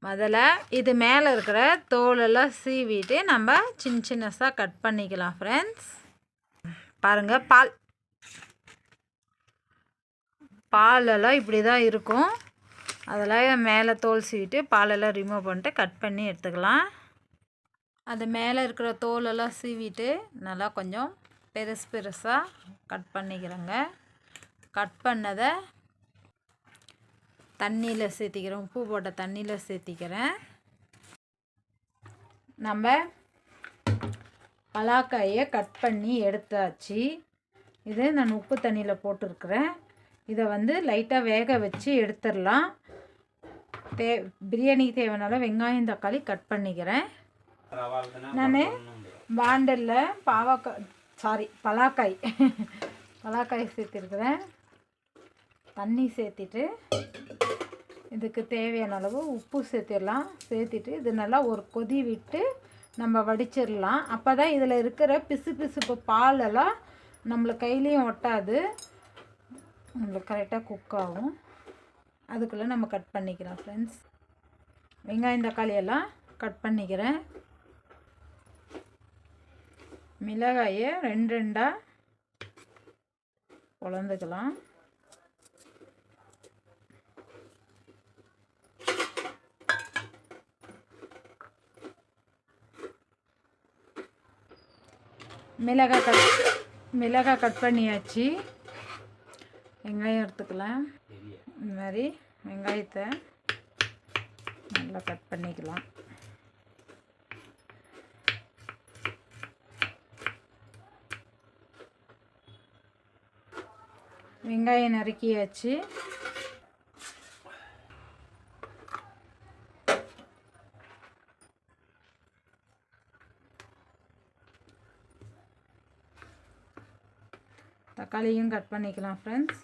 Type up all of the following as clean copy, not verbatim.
முதல்ல இது மேலே இருக்கிற தோலெல்லாம் சீவிட்டு நம்ம சின்னசாக கட் பண்ணிக்கலாம் ஃப்ரெண்ட்ஸ். பாருங்கள், பாலெல்லாம் இப்படி தான் இருக்கும். அதில் மேலே தோல் சீவிட்டு பாலெல்லாம் ரிமூவ் பண்ணிட்டு கட் பண்ணி எடுத்துக்கலாம். அது மேலே இருக்கிற தோலெல்லாம் சீவிட்டு நல்லா கொஞ்சம் பெருசாக கட் பண்ணிக்கிறேங்க. கட் பண்ணதை தண்ணியில் சேர்த்திக்கிறேன், உப்பு போட்ட தண்ணியில் சேர்த்திக்கிறேன். நம்ம பலாக்காயை கட் பண்ணி எடுத்தாச்சு. இது நான் உப்பு தண்ணியில் போட்டிருக்கிறேன். இதை லைட்டாக வேக வச்சு எடுத்துடலாம். பிரியாணிக்கு தேவையான வெங்காயம் தக்காளி கட் பண்ணிக்கிறேன். நான் பாண்டலில் பலாக்காய் சேர்த்திருக்கிறேன். தண்ணி சேர்த்திட்டு இதுக்கு தேவையான அளவு உப்பு சேர்த்திடலாம். சேர்த்திட்டு இது நல்லா ஒரு கொதி விட்டு நம்ம வடிச்சிடலாம். அப்போ தான் இதில் இருக்கிற பிசுப்பு பாலெல்லாம் நம்மளுக்கு கையிலையும் ஒட்டாது, நம்மளுக்கு கரெக்டாக குக் ஆகும். அதுக்குள்ளே நம்ம கட் பண்ணிக்கிறோம் ஃப்ரெண்ட்ஸ். வெங்காயம் தக்காளி எல்லாம் கட் பண்ணிக்கிறேன். மிளகாயை 2 பொளந்துக்கலாம். மிளகாய் கட் பண்ணியாச்சு. வெங்காயம் எடுத்துக்கலாம். இந்த மாதிரி வெங்காயத்தை நல்லா கட் பண்ணிக்கலாம். வெங்காயம் நறுக்கியாச்சு. தக்காளியும் கட் பண்ணிக்கலாம் ஃப்ரெண்ட்ஸ்.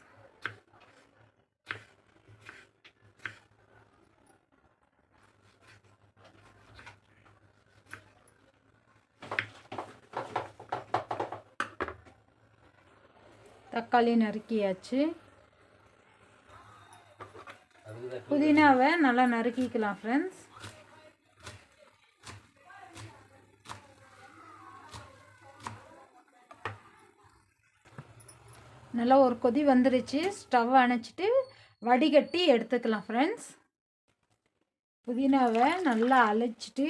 தக்காளி நறுக்கியாச்சு. புதினாவை நல்லா நறுக்கிக்கலாம் ஃப்ரெண்ட்ஸ். நல்லா ஒரு கொதி வந்துருச்சு. ஸ்டவ் அணைச்சிட்டு வடிகட்டி எடுத்துக்கலாம் ஃப்ரெண்ட்ஸ். புதினாவை நல்லா அழைச்சிட்டு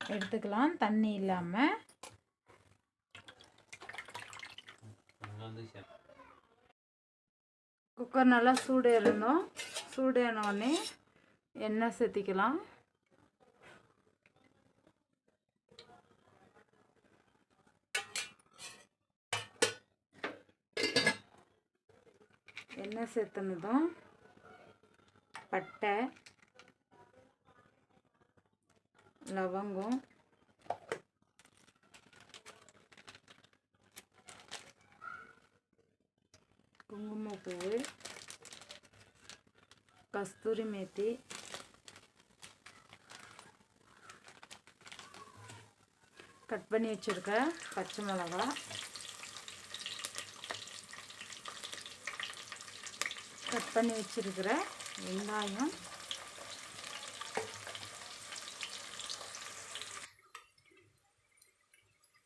எடுத்துக்கலாம் தண்ணி இல்லாமல். குக்கர் நல்லா சூடேறினோடனே எண்ணெய் சேர்த்திக்கலாம். எண்ணெய் சேர்த்துனதும் பட்டை, லவங்கம், குங்குமப்பூவு, கஸ்தூரி மேத்தி, கட் பண்ணி வச்சுருக்க பச்சை மிளகாய், கட் பண்ணி வச்சுருக்கிற வெங்காயம்,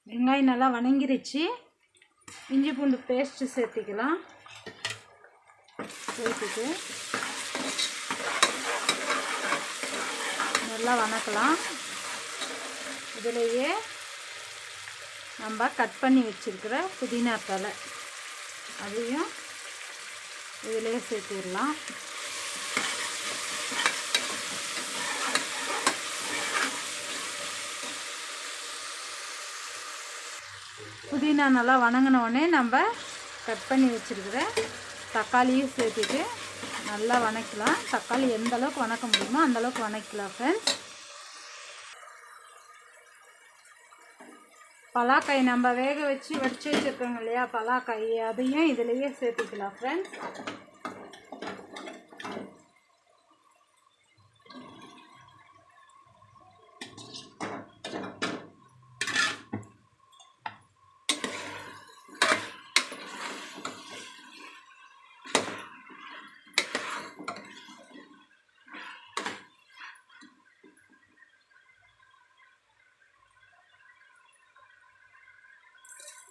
வெங்காயம் நல்லா வணங்கிருச்சு. இஞ்சி பூண்டு பேஸ்ட்டு சேர்த்திக்கலாம். சேர்த்துட்டு நல்லா வணக்கலாம். இதிலேயே நம்ம கட் பண்ணி வச்சுருக்கிற புதினா தழை அதையும் இதிலே சேர்த்திடலாம். புதினா நல்லா வணங்கினோடனே நம்ம கட் பண்ணி வச்சுருக்கிற தக்காளியும் சேர்த்துட்டு நல்லா வணக்கலாம். தக்காளி எந்த அளவுக்கு வணக்க முடியுமோ அந்தளவுக்கு வணக்கலாம் ஃப்ரெண்ட்ஸ். பலாக்காய் நம்ம வேக வச்சு வடித்து வச்சுருக்கோங்க இல்லையா பலாக்காய், அதையும் இதிலேயே சேர்த்துக்கலாம் ஃப்ரெண்ட்ஸ்.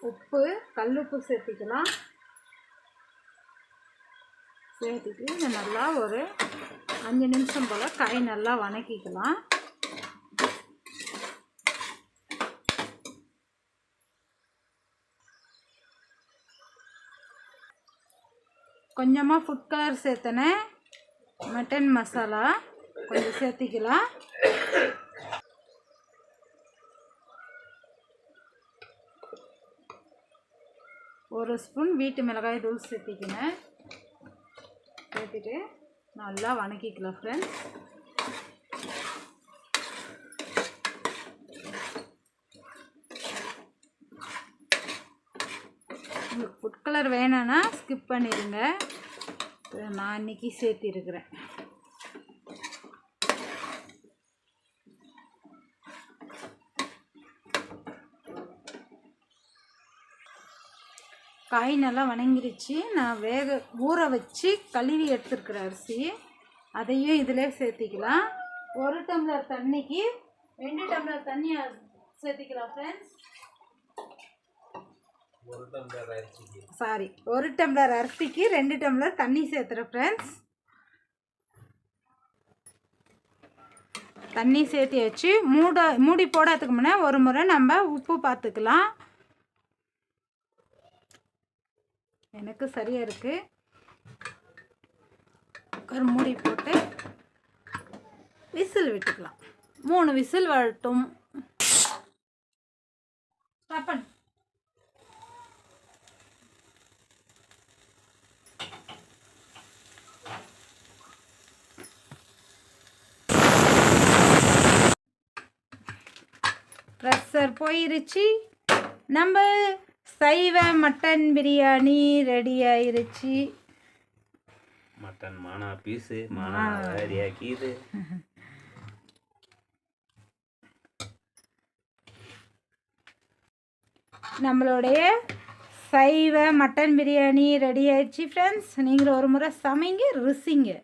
உப்பு, கல்லுப்பு சேர்த்திக்கலாம். சேர்த்துட்டு இதை நல்லா ஒரு 5 நிமிஷம் போல் காய் நல்லா வதக்கிக்கலாம். கொஞ்சமாக ஃபுட் கலர் சேர்த்தனேன். மட்டன் மசாலா கொஞ்சம் சேர்த்திக்கலாம். ஒரு ஸ்பூன் வீட்டு மிளகாய் தூள் சேர்த்திக்கினேன். சேர்த்துட்டு நல்லா வதக்கிக்கலாம் ஃப்ரெண்ட்ஸ். உங்களுக்கு ஃபுட் கலர் வேணும்னா ஸ்கிப் பண்ணிடுங்க. நான் இன்றைக்கி சேர்த்திருக்கிறேன். காய் நல்லா வதங்கிருச்சு. நான் ஊற வச்சு கழுவி எடுத்துருக்கிற அரிசி அதையும் இதிலே சேர்த்திக்கலாம். 1 டம்ளர் தண்ணிக்கு 2 டம்ளர் தண்ணி சேர்த்திக்கலாம் ஃப்ரெண்ட்ஸ். 1 டம்ளர் அரிசிக்கு 2 டம்ளர் தண்ணி சேர்த்துறேன் ஃப்ரெண்ட்ஸ். தண்ணி சேர்த்தி வச்சு மூடி போடாததுக்கு முன்னே ஒரு முறை நம்ம உப்பு பார்த்துக்கலாம். எனக்கு சரியாக இருக்குது. குக்கர் மூடி போட்டு விசில் விட்டுக்கலாம். 3 விசில் வரட்டும். ஸ்டாப். ப்ரெஷர் போயிருச்சு. நம்ம சைவ மட்டன் பிரியாணி ரெடி ஆயிருச்சு. மட்டன் மானா பீஸு மானா ரெடியாக்கிது. நம்மளுடைய சைவ மட்டன் பிரியாணி ரெடி ஆயிடுச்சு ஃப்ரெண்ட்ஸ். நீங்களும் ஒரு முறை சமைங்க, ருசிங்க.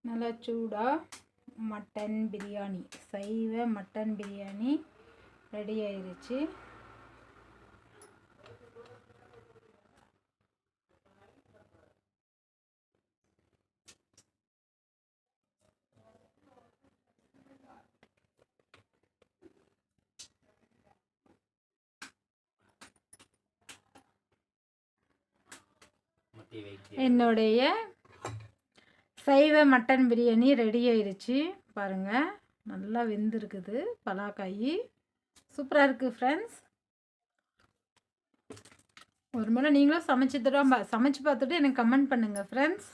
நல்லா சூடாக மட்டன் பிரியாணி, சைவ மட்டன் பிரியாணி ரெடி ஆயிருச்சு. என்னுடைய சைவ மட்டன் பிரியாணி ரெடி ஆயிடுச்சு. பாருங்கள், நல்லா வெந்திருக்குது. பலாக்காய் சூப்பராக இருக்குது ஃப்ரெண்ட்ஸ். ஒரு முறை நீங்களும் சமைச்சு பார்த்துட்டு எனக்கு கமெண்ட் பண்ணுங்கள் ஃப்ரெண்ட்ஸ்.